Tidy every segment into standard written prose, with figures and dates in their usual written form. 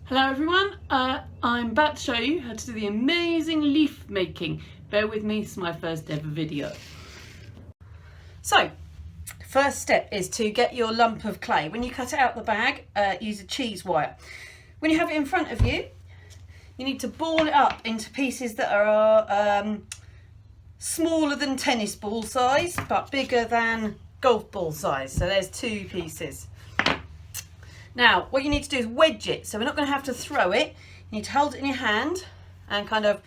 Hello everyone, I'm about to show you how to do the amazing leaf making. Bear with me, it's my first ever video. So, first step is to get your lump of clay. When you cut it out the bag, use a cheese wire. When you have it in front of you, you need to ball it up into pieces that are smaller than tennis ball size, but bigger than golf ball size. So there's 2 pieces. Now, what you need to do is wedge it. So we're not going to have to throw it. You need to hold it in your hand and kind of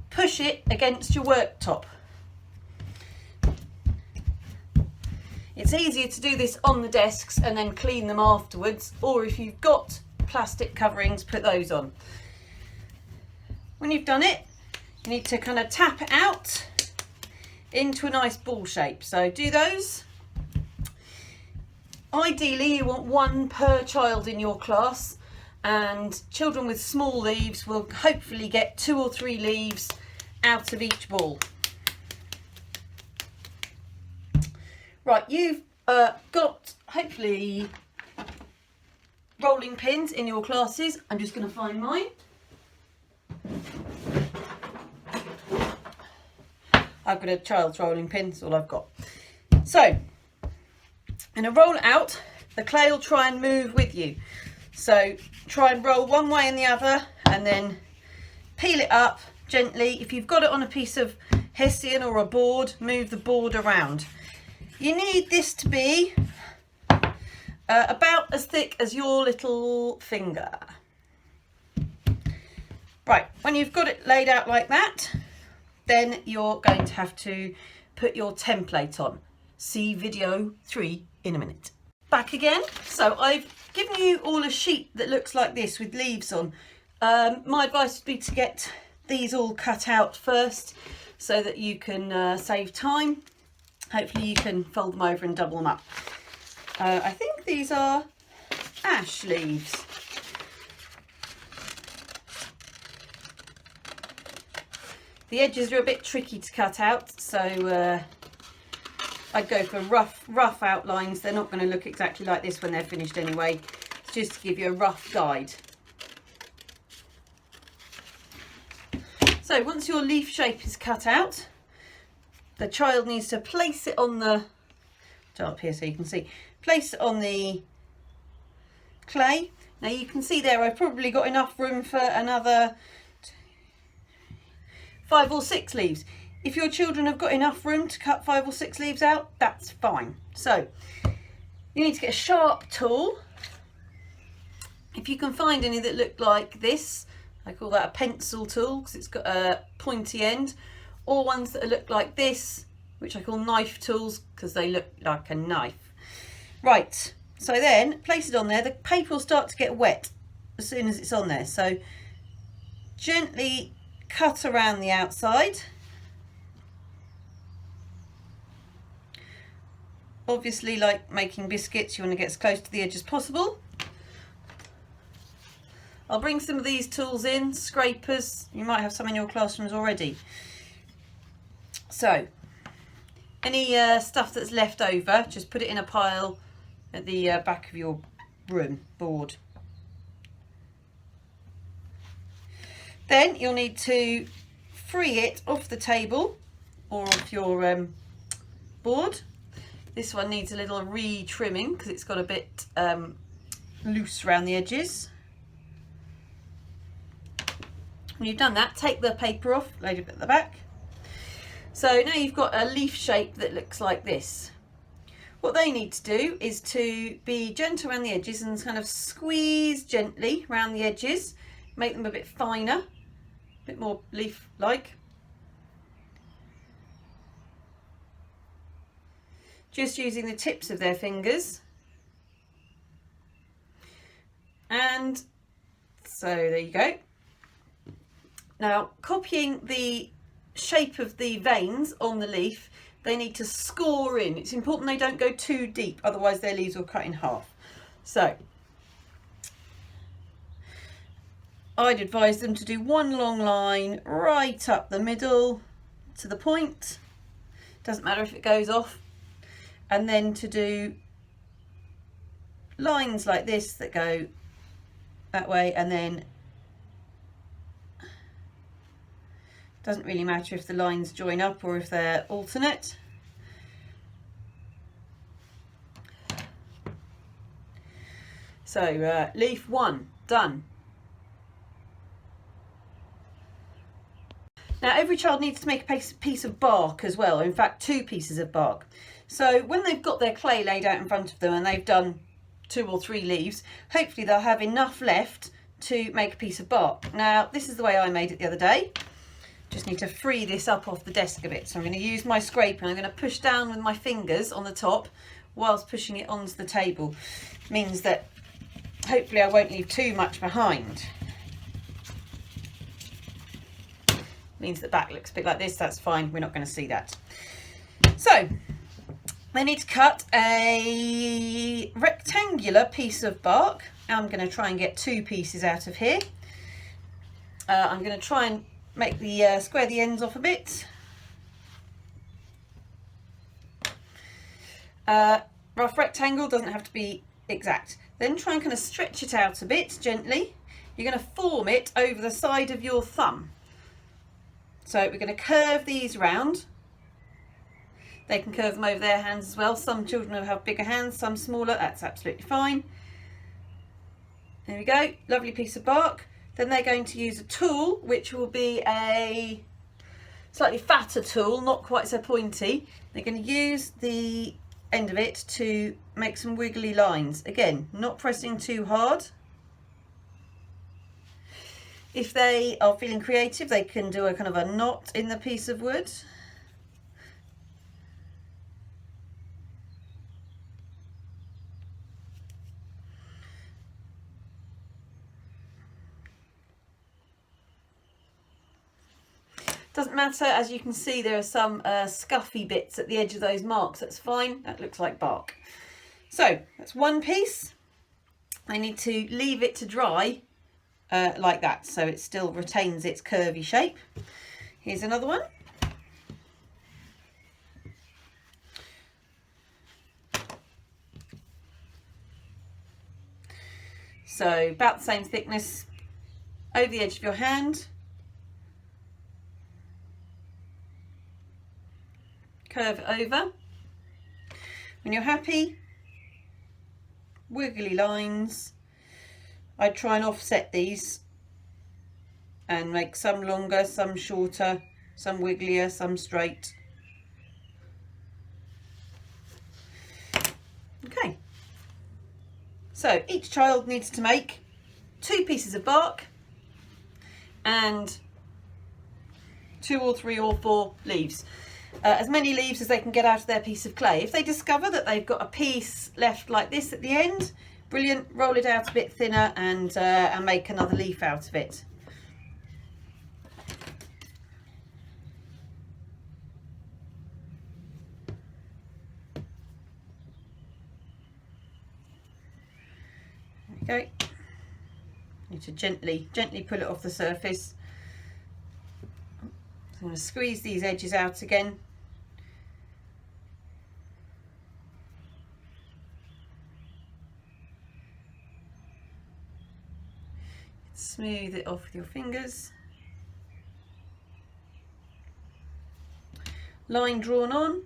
push it against your worktop. It's easier to do this on the desks and then clean them afterwards, or if you've got plastic coverings, put those on. When you've done it, you need to kind of tap it out into a nice ball shape. So do those. Ideally, you want 1 per child in your class, and children with small leaves will hopefully get 2 or 3 leaves out of each ball. Right, you've got hopefully rolling pins in your classes. I'm just going to find mine. I've got a child's rolling pin, that's all I've got. So, and roll it out, the clay will try and move with you. So try and roll one way and the other, and then peel it up gently. If you've got it on a piece of hessian or a board, move the board around. You need this to be about as thick as your little finger. Right, when you've got it laid out like that, then you're going to have to put your template on. See video 3 in a minute. Back again. So I've given you all a sheet that looks like this with leaves on. My advice would be to get these all cut out first so that you can save time. Hopefully you can fold them over and double them up. I think these are ash leaves. The edges are a bit tricky to cut out, so I'd go for rough outlines. They're not going to look exactly like this when they're finished anyway. It's just to give you a rough guide. So once your leaf shape is cut out, the child needs to place it on the, up here so you can see, place it on the clay. Now you can see there I've probably got enough room for another 5 or 6 leaves. If your children have got enough room to cut 5 or 6 leaves out, that's fine. So you need to get a sharp tool. If you can find any that look like this, I call that a pencil tool because it's got a pointy end, or ones that look like this, which I call knife tools because they look like a knife. Right, so then place it on there. The paper will start to get wet as soon as it's on there. So gently cut around the outside. Obviously, like making biscuits, you want to get as close to the edge as possible. I'll bring some of these tools in, scrapers. You might have some in your classrooms already. So, any stuff that's left over, just put it in a pile at the back of your room board. Then you'll need to free it off the table or off your board. This one needs a little re-trimming because it's got a bit loose around the edges. When you've done that, take the paper off, load it at the back. So now you've got a leaf shape that looks like this. What they need to do is to be gentle around the edges and kind of squeeze gently around the edges, make them a bit finer, a bit more leaf-like. Just using the tips of their fingers. And so there you go. Now, copying the shape of the veins on the leaf, they need to score in. It's important they don't go too deep, otherwise their leaves will cut in half. So I'd advise them to do one long line right up the middle to the point. Doesn't matter if it goes off. And then to do lines like this that go that way and then Doesn't really matter if the lines join up or if they're alternate. So leaf 1 done. Now every child needs to make a piece of bark as well, or in fact 2 pieces of bark. So when they've got their clay laid out in front of them and they've done 2 or 3 leaves, hopefully they'll have enough left to make a piece of bark. Now this is the way I made it the other day. Just need to free this up off the desk a bit. So I'm going to use my scraper and I'm going to push down with my fingers on the top whilst pushing it onto the table. Means that hopefully I won't leave too much behind. Means the back looks a bit like this, that's fine, we're not going to see that. So they need to cut a rectangular piece of bark. I'm going to try and get 2 pieces out of here. I'm going to try and make the square the ends off a bit. Rough rectangle, doesn't have to be exact. Then try and kind of stretch it out a bit gently. You're going to form it over the side of your thumb. So we're going to curve these round. They can curve them over their hands as well. Some children will have bigger hands, some smaller. That's absolutely fine. There we go. Lovely piece of bark. Then they're going to use a tool, which will be a slightly fatter tool, not quite so pointy. They're going to use the end of it to make some wiggly lines. Again, not pressing too hard. If they are feeling creative, they can do a kind of a knot in the piece of wood. Doesn't matter, as you can see there are some scuffy bits at the edge of those marks. That's fine, that looks like bark. So that's 1 piece. I need to leave it to dry like that, so it still retains its curvy shape. Here's another one. So about the same thickness over the edge of your hand. Curve it over. When you're happy, wiggly lines. I try and offset these and make some longer, some shorter, some wigglier, some straight. Okay, so each child needs to make 2 pieces of bark and 2 or 3 or 4 leaves. As many leaves as they can get out of their piece of clay. If they discover that they've got a piece left like this at the end, brilliant, roll it out a bit thinner and make another leaf out of it. There we go. Need to gently pull it off the surface. So I'm going to squeeze these edges out again. Smooth it off with your fingers. Line drawn on,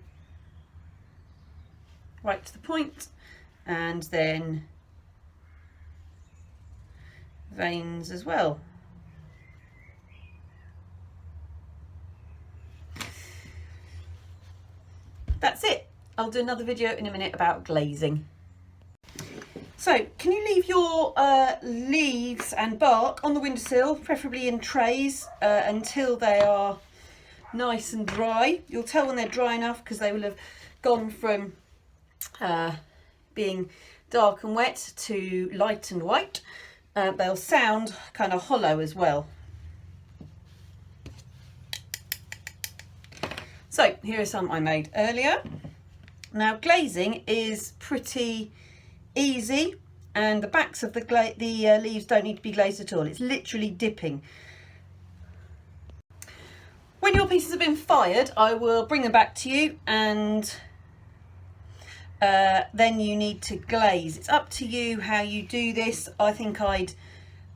right to the point, and then veins as well. That's it. I'll do another video in a minute about glazing. So, can you leave your leaves and bark on the windowsill, preferably in trays, until they are nice and dry? You'll tell when they're dry enough because they will have gone from being dark and wet to light and white. They'll sound kind of hollow as well. So, here are some I made earlier. Now, glazing is pretty easy, and the backs of the leaves don't need to be glazed at all. It's literally dipping. When your pieces have been fired, I will bring them back to you, and then you need to glaze. It's up to you how you do this. I think I'd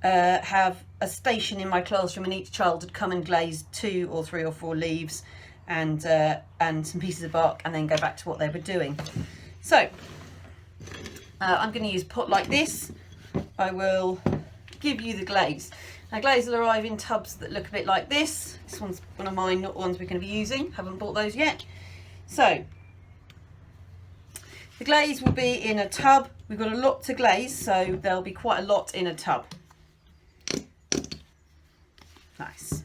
have a station in my classroom, and each child would come and glaze 2 or 3 or 4 leaves and some pieces of bark, and then go back to what they were doing. So I'm going to use a pot like this. I will give you the glaze. Now, glaze will arrive in tubs that look a bit like this. This one's one of mine, not the ones we're going to be using. Haven't bought those yet. So the glaze will be in a tub. We've got a lot to glaze, so there'll be quite a lot in a tub. Nice.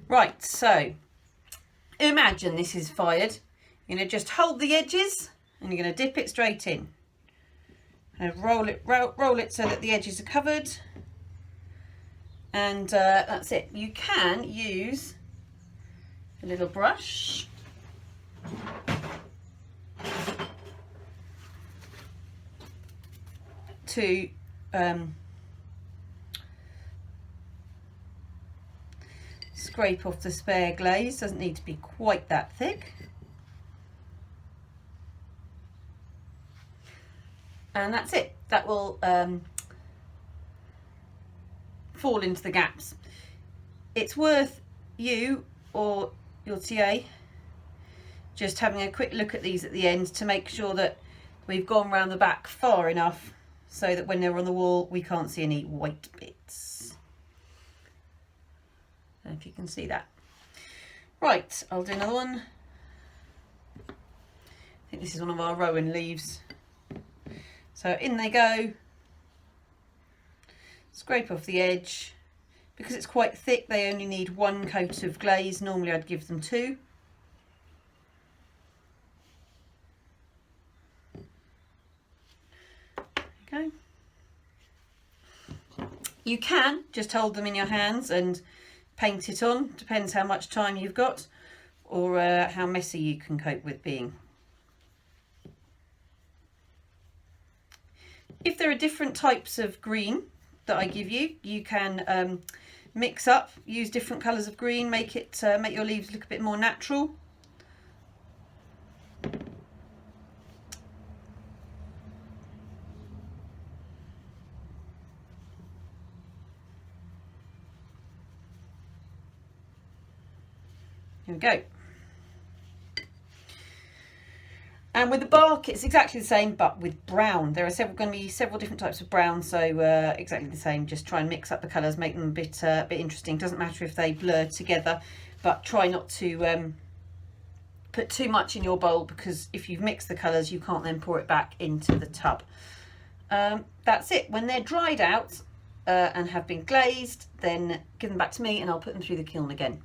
Right, so imagine this is fired. You're going to just hold the edges and you're going to dip it straight in. And roll it so that the edges are covered. And that's it. You can use a little brush to scrape off the spare glaze. Doesn't need to be quite that thick. And that's it. That will fall into the gaps. It's worth you or your TA just having a quick look at these at the end to make sure that we've gone round the back far enough so that when they're on the wall we can't see any white bits. I don't know if you can see that. Right, I'll do another one. I think this is one of our rowan leaves. So in they go, scrape off the edge. Because it's quite thick, they only need 1 coat of glaze. Normally I'd give them 2. Okay. You can just hold them in your hands and paint it on. Depends how much time you've got, or how messy you can cope with being. If there are different types of green that I give you, you can mix up, use different colours of green, make your leaves look a bit more natural. Here we go. And with the bark, it's exactly the same, but with brown. There are going to be several different types of brown, so exactly the same. Just try and mix up the colours, make them a bit interesting. Doesn't matter if they blur together, but try not to put too much in your bowl, because if you've mixed the colours, you can't then pour it back into the tub. That's it. When they're dried out and have been glazed, then give them back to me and I'll put them through the kiln again.